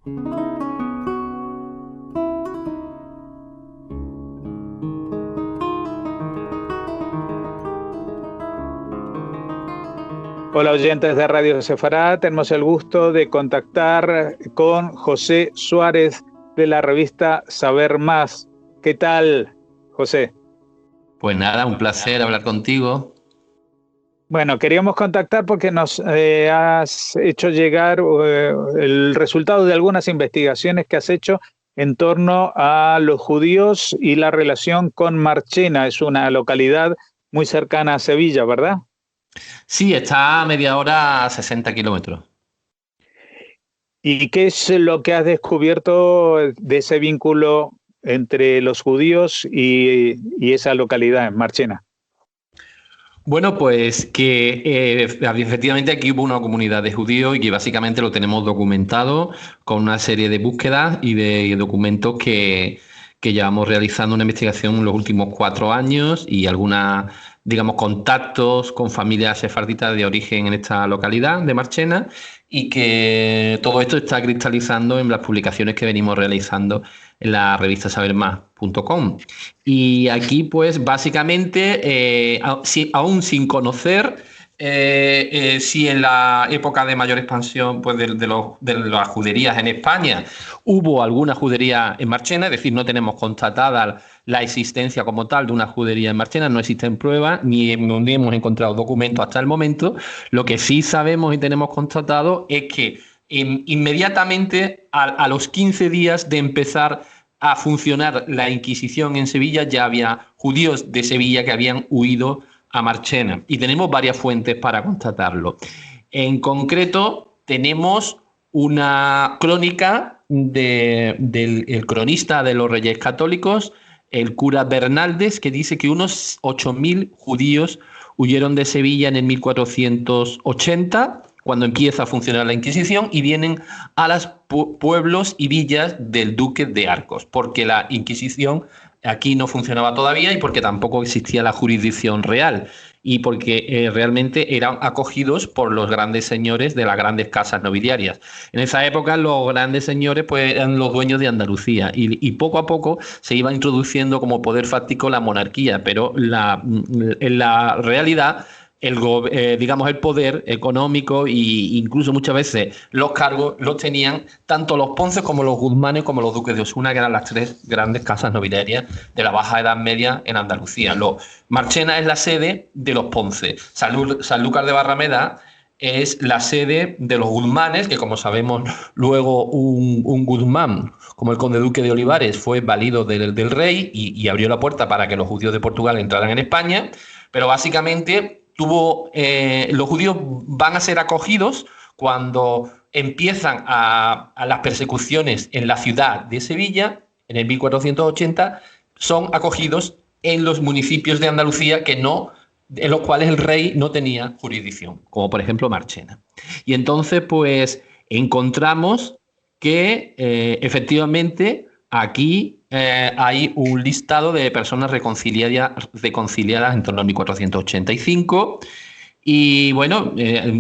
Hola oyentes de Radio Sefará, tenemos el gusto de contactar con José Suárez de la revista Saber Más. ¿Qué tal, José? Pues nada, un placer hablar contigo. Bueno, queríamos contactar porque nos has hecho llegar el resultado de algunas investigaciones que has hecho en torno a los judíos y la relación con Marchena. Es una localidad muy cercana a Sevilla, ¿verdad? Sí, está a media hora a 60 kilómetros. ¿Y qué es lo que has descubierto de ese vínculo entre los judíos y esa localidad, en Marchena? Bueno, pues que efectivamente aquí hubo una comunidad de judíos y que básicamente lo tenemos documentado con una serie de búsquedas y de documentos que llevamos realizando una investigación en los últimos 4 años y algunas, digamos, contactos con familias sefarditas de origen en esta localidad de Marchena, y que todo esto está cristalizando en las publicaciones que venimos realizando en la revista sabermás.com. Y aquí, pues, básicamente, aún sin conocer si en la época de mayor expansión, pues, de las juderías en España hubo alguna judería en Marchena, es decir, no tenemos constatada la existencia como tal de una judería en Marchena, no existen pruebas ni hemos encontrado documentos hasta el momento. Lo que sí sabemos y tenemos constatado es que inmediatamente a los 15 días de empezar a funcionar la Inquisición en Sevilla, ya había judíos de Sevilla que habían huido a Marchena, y tenemos varias fuentes para constatarlo. En concreto, tenemos una crónica del cronista de los Reyes Católicos, el cura Bernaldez, que dice que unos 8.000 judíos huyeron de Sevilla en el 1480, cuando empieza a funcionar la Inquisición, y vienen a los pueblos y villas del duque de Arcos, porque la Inquisición aquí no funcionaba todavía y porque tampoco existía la jurisdicción real, y porque realmente eran acogidos por los grandes señores de las grandes casas nobiliarias. En esa época los grandes señores, pues, eran los dueños de Andalucía, y poco a poco se iba introduciendo como poder fáctico la monarquía, pero en la realidad digamos, el poder económico e incluso muchas veces los cargos los tenían tanto los Ponces como los Guzmanes como los duques de Osuna, que eran las 3 grandes casas nobiliarias de la Baja Edad Media en Andalucía. Marchena es la sede de los Ponce. Sanlúcar de Barrameda es la sede de los Guzmanes, que, como sabemos, luego un Guzmán, como el conde duque de Olivares, fue valido del rey y abrió la puerta para que los judíos de Portugal entraran en España. Pero básicamente los judíos van a ser acogidos cuando empiezan a las persecuciones en la ciudad de Sevilla, en el 1480, son acogidos en los municipios de Andalucía en los cuales el rey no tenía jurisdicción, como por ejemplo Marchena. Y entonces, pues, encontramos que efectivamente aquí hay un listado de personas reconciliadas en torno al 1485. Y bueno,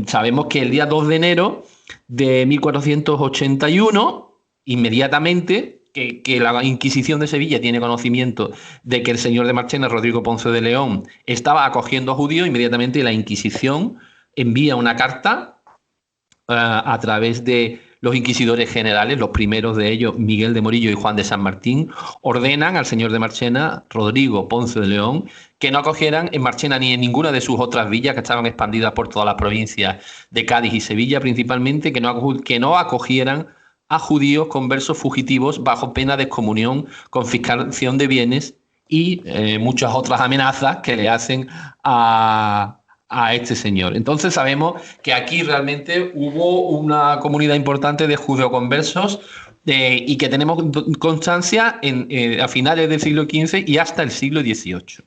sabemos que el día 2 de enero de 1481, inmediatamente que la Inquisición de Sevilla tiene conocimiento de que el señor de Marchena, Rodrigo Ponce de León, estaba acogiendo a judíos, inmediatamente la Inquisición envía una carta a través de los inquisidores generales, los primeros de ellos, Miguel de Morillo y Juan de San Martín, ordenan al señor de Marchena, Rodrigo Ponce de León, que no acogieran en Marchena ni en ninguna de sus otras villas que estaban expandidas por todas las provincias de Cádiz y Sevilla principalmente, que no acogieran a judíos conversos fugitivos bajo pena de excomunión, confiscación de bienes y muchas otras amenazas que le hacen a este señor. Entonces sabemos que aquí realmente hubo una comunidad importante de judeoconversos y que tenemos constancia a finales del siglo XV y hasta el siglo XVIII.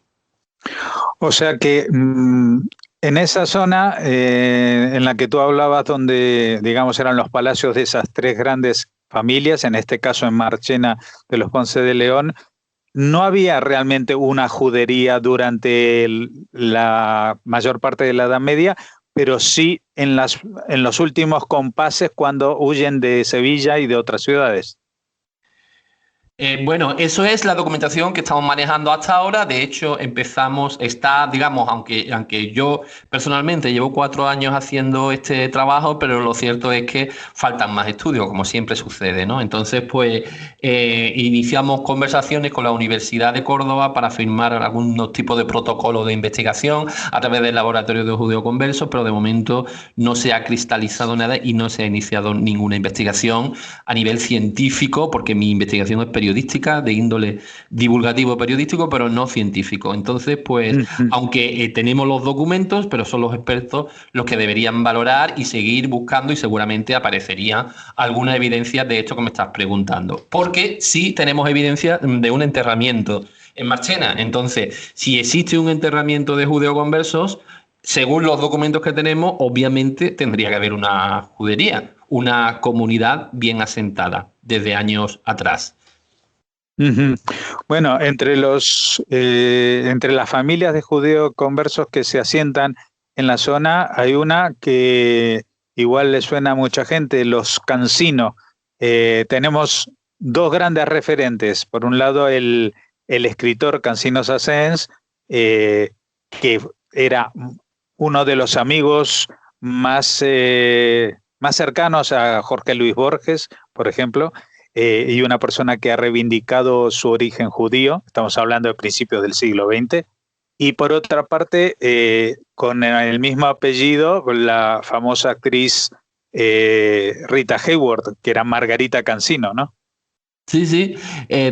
O sea que en esa zona en la que tú hablabas, donde, digamos, eran los palacios de esas 3 grandes familias, en este caso en Marchena de los Ponce de León, no había realmente una judería durante la mayor parte de la Edad Media, pero sí en los últimos compases cuando huyen de Sevilla y de otras ciudades. Bueno, eso es la documentación que estamos manejando hasta ahora. De hecho, digamos, aunque yo personalmente llevo 4 años haciendo este trabajo, pero lo cierto es que faltan más estudios, como siempre sucede, ¿no? Entonces, pues, iniciamos conversaciones con la Universidad de Córdoba para firmar algún tipo de protocolo de investigación a través del Laboratorio de Judeoconversos, pero de momento no se ha cristalizado nada y no se ha iniciado ninguna investigación a nivel científico, porque mi investigación es periodística, de índole divulgativo periodístico, pero no científico. Entonces, pues, aunque tenemos los documentos, pero son los expertos los que deberían valorar y seguir buscando, y seguramente aparecería alguna evidencia de esto que me estás preguntando. Porque sí tenemos evidencia de un enterramiento en Marchena. Entonces, si existe un enterramiento de judeoconversos, según los documentos que tenemos, obviamente tendría que haber una judería, una comunidad bien asentada desde años atrás. Bueno, entre las familias de judeoconversos que se asientan en la zona, hay una que igual le suena a mucha gente, los Cancino. Tenemos 2 grandes referentes. Por un lado, el escritor Cancino Sassens, que era uno de los amigos más cercanos a Jorge Luis Borges, por ejemplo, y una persona que ha reivindicado su origen judío. Estamos hablando de principios del siglo XX. Y por otra parte, con el mismo apellido, la famosa actriz Rita Hayworth, que era Margarita Cancino, ¿no? Sí, sí.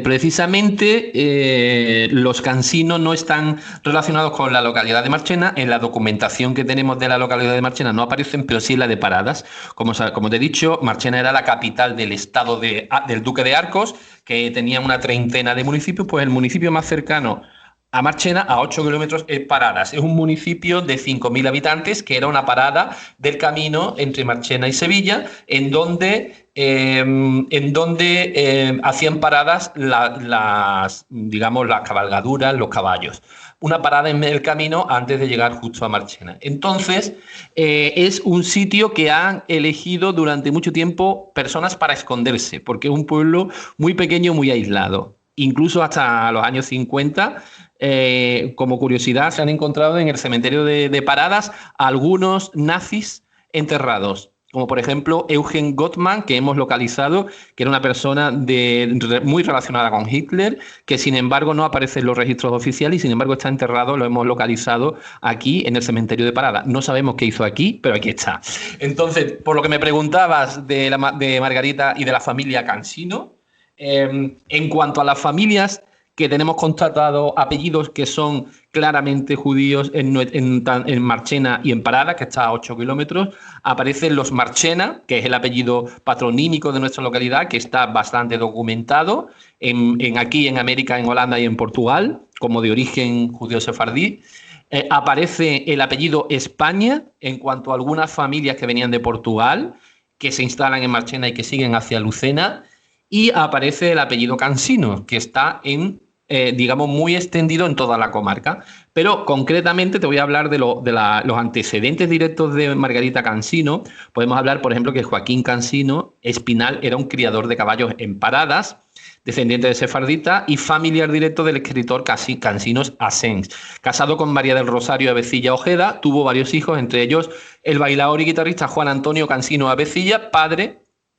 Precisamente los Cancino no están relacionados con la localidad de Marchena. En la documentación que tenemos de la localidad de Marchena no aparecen, pero sí en la de Paradas. Como te he dicho, Marchena era la capital del estado del Duque de Arcos, que tenía una treintena de municipios. Pues el municipio más cercano a Marchena, a 8 kilómetros, es Paradas. Es un municipio de 5.000 habitantes, que era una parada del camino entre Marchena y Sevilla, en donde hacían paradas las cabalgaduras, los caballos. Una parada en el camino antes de llegar justo a Marchena. Entonces, es un sitio que han elegido durante mucho tiempo personas para esconderse, porque es un pueblo muy pequeño, muy aislado. Incluso hasta los años 50, como curiosidad, se han encontrado en el cementerio de Paradas algunos nazis enterrados, como por ejemplo Eugen Gottmann, que hemos localizado, que era una persona muy relacionada con Hitler, que sin embargo no aparece en los registros oficiales y sin embargo está enterrado, lo hemos localizado aquí en el cementerio de Paradas. No sabemos qué hizo aquí, pero aquí está. Entonces, por lo que me preguntabas de Margarita y de la familia Cancino, en cuanto a las familias que tenemos constatado apellidos que son claramente judíos en Marchena y en Parada, que está a 8 kilómetros, aparecen los Marchena, que es el apellido patronímico de nuestra localidad, que está bastante documentado aquí en América, en Holanda y en Portugal, como de origen judío-sefardí. Aparece el apellido España en cuanto a algunas familias que venían de Portugal, que se instalan en Marchena y que siguen hacia Lucena. Y aparece el apellido Cancino, que está muy extendido en toda la comarca. Pero concretamente te voy a hablar de los antecedentes directos de Margarita Cancino. Podemos hablar, por ejemplo, que Joaquín Cancino Espinal era un criador de caballos en Paradas, descendiente de sefardita y familiar directo del escritor Cancino Sassens. Casado con María del Rosario Avecilla Ojeda, tuvo varios hijos, entre ellos el bailaor y guitarrista Juan Antonio Cancino Avecilla, padre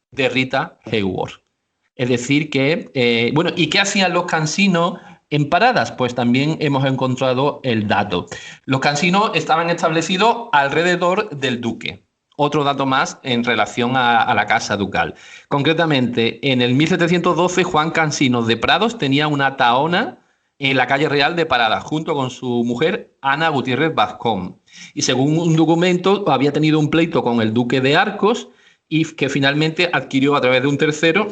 de Rita Hayworth. Es decir, ¿y qué hacían los Cancino en Paradas? Pues también hemos encontrado el dato. Los Cancino estaban establecidos alrededor del duque. Otro dato más en relación a la casa ducal. Concretamente, en el 1712, Juan Cancino de Prados tenía una tahona en la calle Real de Paradas, junto con su mujer Ana Gutiérrez Vazcón. Y según un documento, había tenido un pleito con el duque de Arcos y que finalmente adquirió a través de un tercero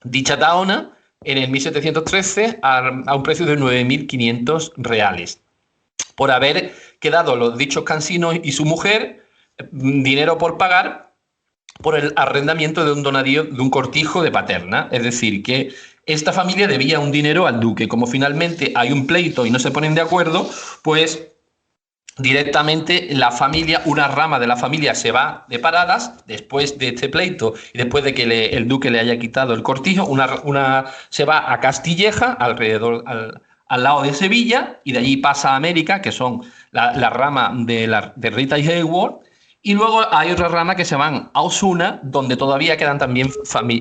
dicha tahona en el 1713 a un precio de 9.500 reales, por haber quedado los dichos Cancinos y su mujer dinero por pagar por el arrendamiento de un donadío de un cortijo de Paterna. Es decir, que esta familia debía un dinero al duque. Como finalmente hay un pleito y no se ponen de acuerdo, pues directamente la familia, una rama de la familia se va de paradas después de este pleito y después de que el duque le haya quitado el cortijo, una se va a Castilleja, alrededor, al lado de Sevilla, y de allí pasa a América, que son la rama de Rita y Hayworth, y luego hay otra rama que se van a Osuna, donde todavía quedan también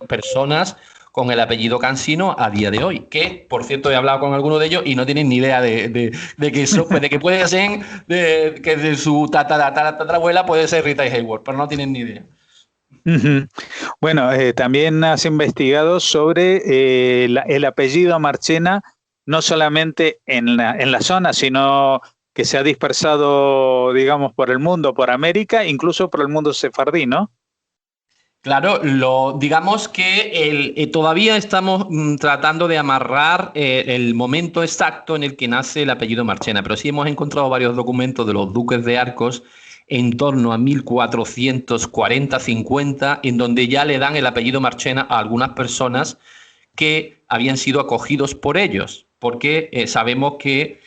personas con el apellido Cansino a día de hoy, que, por cierto, he hablado con algunos de ellos y no tienen ni idea de que eso, de que puede ser, que de su tatarabuela puede ser Rita Hayworth, pero no tienen ni idea. Uh-huh. Bueno, también has investigado sobre el apellido Marchena, no solamente en la zona, sino que se ha dispersado, digamos, por el mundo, por América, incluso por el mundo sefardí, ¿no? Claro, digamos que todavía estamos tratando de amarrar el momento exacto en el que nace el apellido Marchena, pero sí hemos encontrado varios documentos de los duques de Arcos en torno a 1440-50, en donde ya le dan el apellido Marchena a algunas personas que habían sido acogidos por ellos, porque sabemos que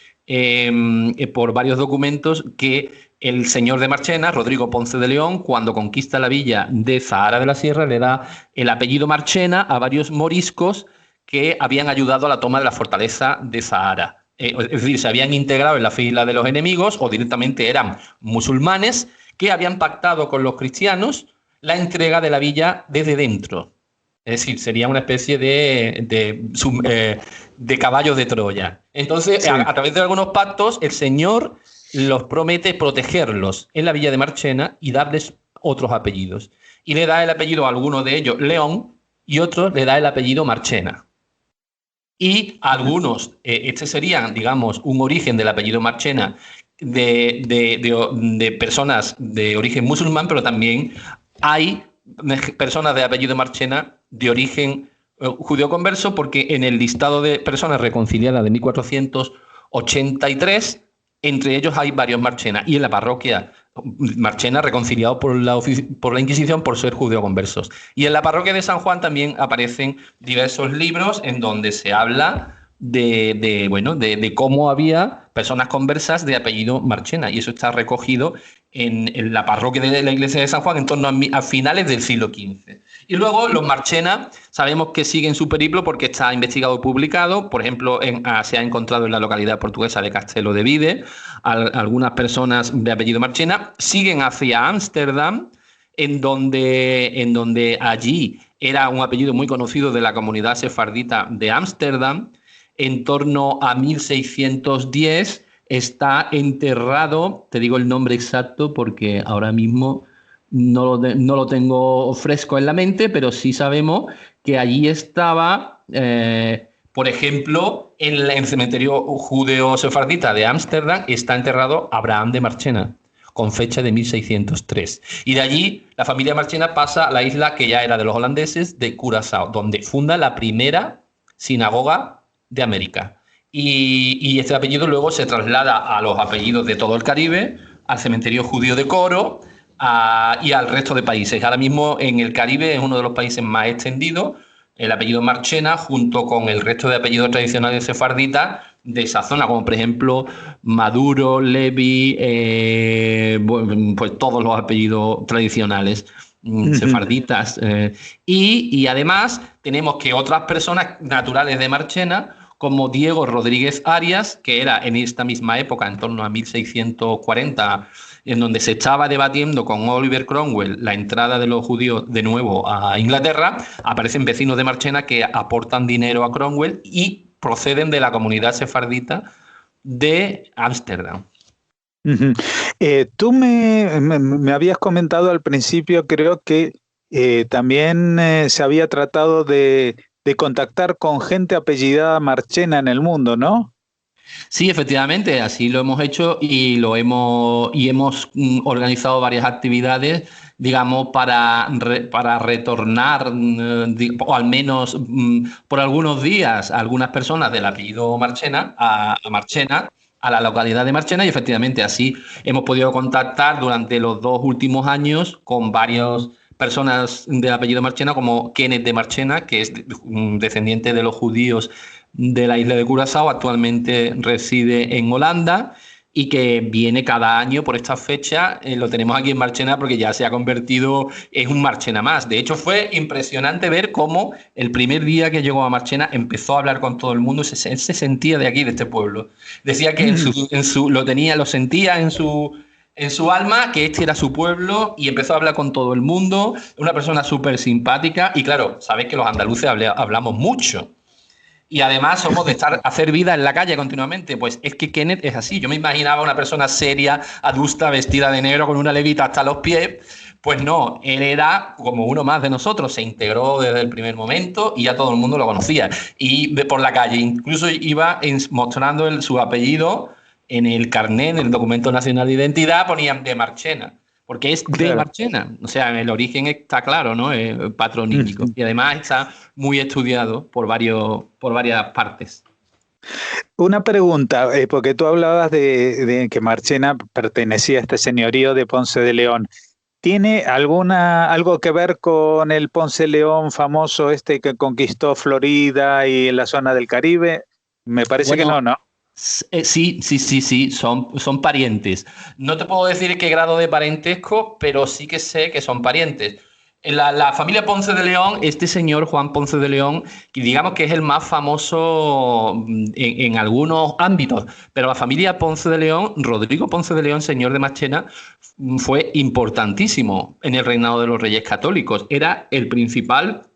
por varios documentos que el señor de Marchena, Rodrigo Ponce de León, cuando conquista la villa de Zahara de la Sierra, le da el apellido Marchena a varios moriscos que habían ayudado a la toma de la fortaleza de Zahara. Es decir, se habían integrado en la fila de los enemigos o directamente eran musulmanes que habían pactado con los cristianos la entrega de la villa desde dentro. Es decir, sería una especie de caballo de Troya. Entonces, sí, a través de algunos pactos, el señor los promete protegerlos en la villa de Marchena y darles otros apellidos. Y le da el apellido a algunos de ellos León y otros le da el apellido Marchena. Y a algunos, este sería, digamos, un origen del apellido Marchena de personas de origen musulmán, pero también hay personas de apellido Marchena de origen judío converso, porque en el listado de personas reconciliadas de 1483, entre ellos hay varios Marchena, y en la parroquia Marchena reconciliado por la Inquisición por ser judío conversos. Y en la parroquia de San Juan también aparecen diversos libros en donde se habla de cómo había personas conversas de apellido Marchena, y eso está recogido en la parroquia de la iglesia de San Juan en torno a finales del siglo XV. Y luego los Marchena sabemos que siguen su periplo porque está investigado y publicado. Por ejemplo, se ha encontrado en la localidad portuguesa de Castelo de Vide algunas personas de apellido Marchena. Siguen hacia Ámsterdam, en donde allí era un apellido muy conocido de la comunidad sefardita de Ámsterdam. En torno a 1610 está enterrado, te digo el nombre exacto porque ahora mismo no lo tengo fresco en la mente, pero sí sabemos que allí estaba, por ejemplo, en el cementerio judeo-sefardita de Ámsterdam está enterrado Abraham de Marchena, con fecha de 1603. Y de allí la familia Marchena pasa a la isla que ya era de los holandeses, de Curazao, donde funda la primera sinagoga de América. Y este apellido luego se traslada a los apellidos de todo el Caribe, al cementerio judío de Coro y al resto de países. Ahora mismo en el Caribe es uno de los países más extendidos, el apellido Marchena, junto con el resto de apellidos tradicionales sefarditas de esa zona, como por ejemplo Maduro, Levi, pues todos los apellidos tradicionales sefarditas. Y además tenemos que otras personas naturales de Marchena, como Diego Rodríguez Arias, que era en esta misma época, en torno a 1640, en donde se estaba debatiendo con Oliver Cromwell la entrada de los judíos de nuevo a Inglaterra, aparecen vecinos de Marchena que aportan dinero a Cromwell y proceden de la comunidad sefardita de Ámsterdam. Uh-huh. Tú me habías comentado al principio, creo que también se había tratado de contactar con gente apellidada Marchena en el mundo, ¿no? Sí, efectivamente, así lo hemos hecho y hemos organizado varias actividades, digamos, para retornar, o al menos por algunos días, a algunas personas del apellido Marchena a Marchena, a la localidad de Marchena, y efectivamente así hemos podido contactar durante los 2 últimos años con varios personas de apellido Marchena, como Kenneth de Marchena, que es descendiente de los judíos de la isla de Curazao, actualmente reside en Holanda, y que viene cada año por esta fecha. Lo tenemos aquí en Marchena porque ya se ha convertido en un Marchena más. De hecho, fue impresionante ver cómo el primer día que llegó a Marchena empezó a hablar con todo el mundo. Él se sentía de aquí, de este pueblo. Decía que lo sentía en su alma, que este era su pueblo, y empezó a hablar con todo el mundo. Una persona súper simpática. Y claro, sabéis que los andaluces hablamos mucho. Y además somos de hacer vida en la calle continuamente. Pues es que Kenneth es así. Yo me imaginaba una persona seria, adusta, vestida de negro, con una levita hasta los pies. Pues no, él era como uno más de nosotros. Se integró desde el primer momento y ya todo el mundo lo conocía. Y por la calle incluso iba mostrando su apellido en el carnet, en el documento nacional de identidad, ponían de Marchena. Porque es de Marchena. O sea, el origen está claro, ¿no? Patronímico. Y además está muy estudiado por varias partes. Una pregunta, porque tú hablabas de que Marchena pertenecía a este señorío de Ponce de León. ¿Tiene algo que ver con el Ponce de León famoso que conquistó Florida y la zona del Caribe? Me parece que no, ¿no? Sí, son parientes. No te puedo decir qué grado de parentesco, pero sí que sé que son parientes. La familia Ponce de León, este señor Juan Ponce de León, digamos que es el más famoso en algunos ámbitos, pero la familia Ponce de León, Rodrigo Ponce de León, señor de Marchena, fue importantísimo en el reinado de los Reyes Católicos. Era el principal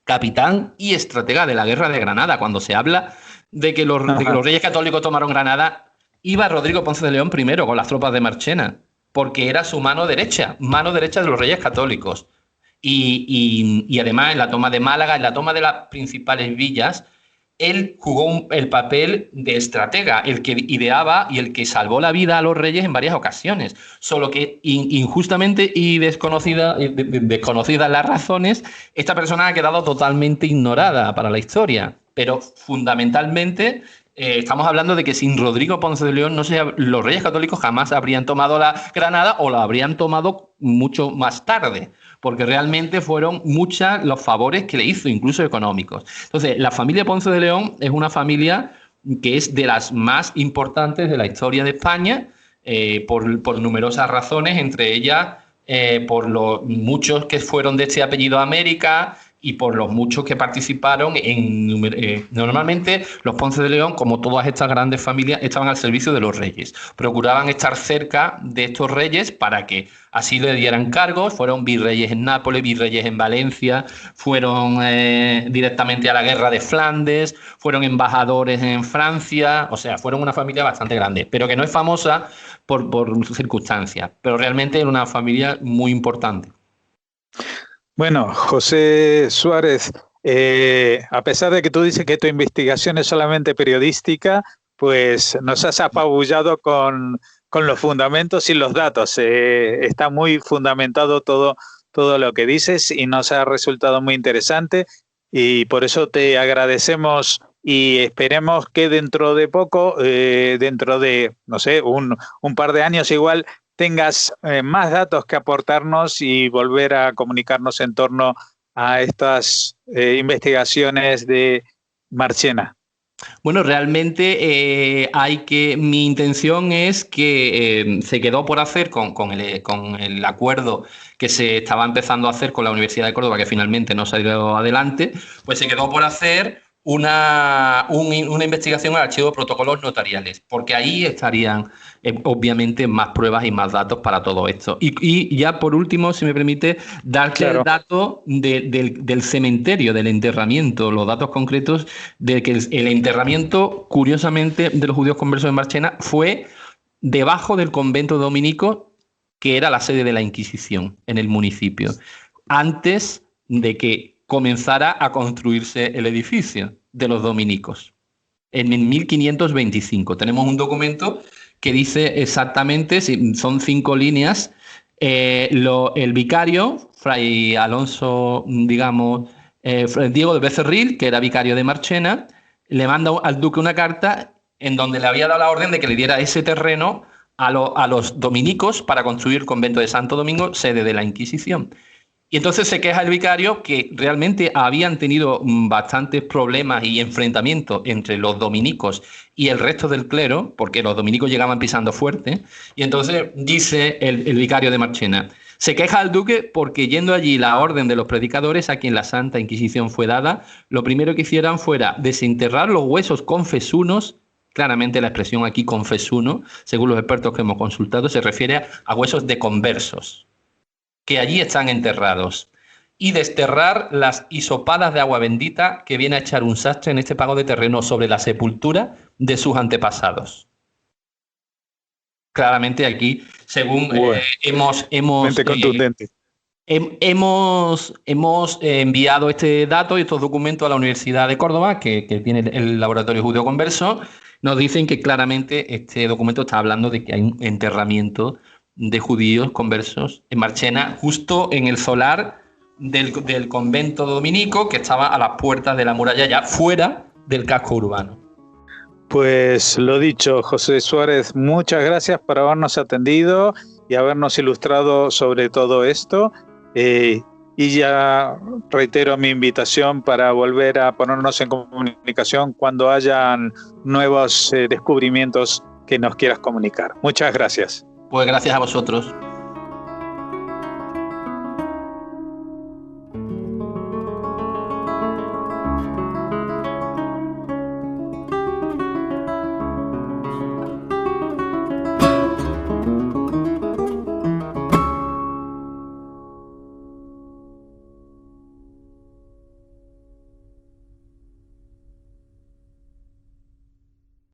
capitán y estratega de la Guerra de Granada. Cuando se habla de que los Reyes Católicos tomaron Granada, iba Rodrigo Ponce de León primero con las tropas de Marchena, porque era su mano derecha de los Reyes Católicos. Y además en la toma de Málaga, en la toma de las principales villas, él jugó el papel de estratega, el que ideaba y el que salvó la vida a los reyes en varias ocasiones. Solo que injustamente y desconocidas las razones, esta persona ha quedado totalmente ignorada para la historia. Pero fundamentalmente estamos hablando de que sin Rodrigo Ponce de León los Reyes Católicos jamás habrían tomado la Granada, o la habrían tomado mucho más tarde, porque realmente fueron muchos los favores que le hizo, incluso económicos. Entonces, la familia Ponce de León es una familia que es de las más importantes de la historia de España, por numerosas razones, entre ellas por los muchos que fueron de este apellido a América, y por los muchos que participaron normalmente los Ponce de León, como todas estas grandes familias, estaban al servicio de los reyes. Procuraban estar cerca de estos reyes para que así le dieran cargos. Fueron virreyes en Nápoles, virreyes en Valencia, fueron directamente a la guerra de Flandes, fueron embajadores en Francia. O sea, fueron una familia bastante grande, pero que no es famosa por sus circunstancias, pero realmente era una familia muy importante. Bueno, José Suárez, a pesar de que tú dices que tu investigación es solamente periodística, pues nos has apabullado con los fundamentos y los datos. Está muy fundamentado todo lo que dices y nos ha resultado muy interesante, y por eso te agradecemos y esperemos que dentro de poco, dentro de, no sé, un par de años igual, tengas más datos que aportarnos y volver a comunicarnos en torno a estas investigaciones de Marchena. Bueno, realmente mi intención es que se quedó por hacer con el acuerdo que se estaba empezando a hacer con la Universidad de Córdoba, que finalmente no salió adelante, pues se quedó por hacer una investigación al archivo de protocolos notariales, porque ahí estarían obviamente más pruebas y más datos para todo esto. Y ya por último, si me permite, darte el dato del cementerio, del enterramiento, los datos concretos de que el enterramiento, curiosamente, de los judíos conversos en Marchena fue debajo del convento dominico, que era la sede de la Inquisición en el municipio, antes de que comenzara a construirse el edificio de los dominicos. En 1525 tenemos un documento que dice exactamente, son 5 líneas, el vicario, Fray Alonso, digamos, Diego de Becerril, que era vicario de Marchena, le manda al duque una carta en donde le había dado la orden de que le diera ese terreno a los dominicos para construir el convento de Santo Domingo, sede de la Inquisición. Y entonces se queja el vicario que realmente habían tenido bastantes problemas y enfrentamientos entre los dominicos y el resto del clero, porque los dominicos llegaban pisando fuerte. Y entonces dice el vicario de Marchena, se queja al duque porque yendo allí la orden de los predicadores a quien la Santa Inquisición fue dada, lo primero que hicieran fuera desenterrar los huesos confesunos. Claramente la expresión aquí confesuno, según los expertos que hemos consultado, se refiere a huesos de conversos, que allí están enterrados, y desterrar las hisopadas de agua bendita que viene a echar un sastre en este pago de terreno sobre la sepultura de sus antepasados. Claramente aquí, según hemos enviado este dato y estos documentos a la Universidad de Córdoba, que tiene el Laboratorio Judeo Converso, nos dicen que claramente este documento está hablando de que hay un enterramiento de judíos conversos en Marchena, justo en el solar del convento dominico que estaba a las puertas de la muralla, ya fuera del casco urbano. Pues lo dicho, José Suárez, muchas gracias por habernos atendido y habernos ilustrado sobre todo esto. Y ya reitero mi invitación para volver a ponernos en comunicación cuando hayan nuevos descubrimientos que nos quieras comunicar. Muchas gracias. Pues gracias a vosotros.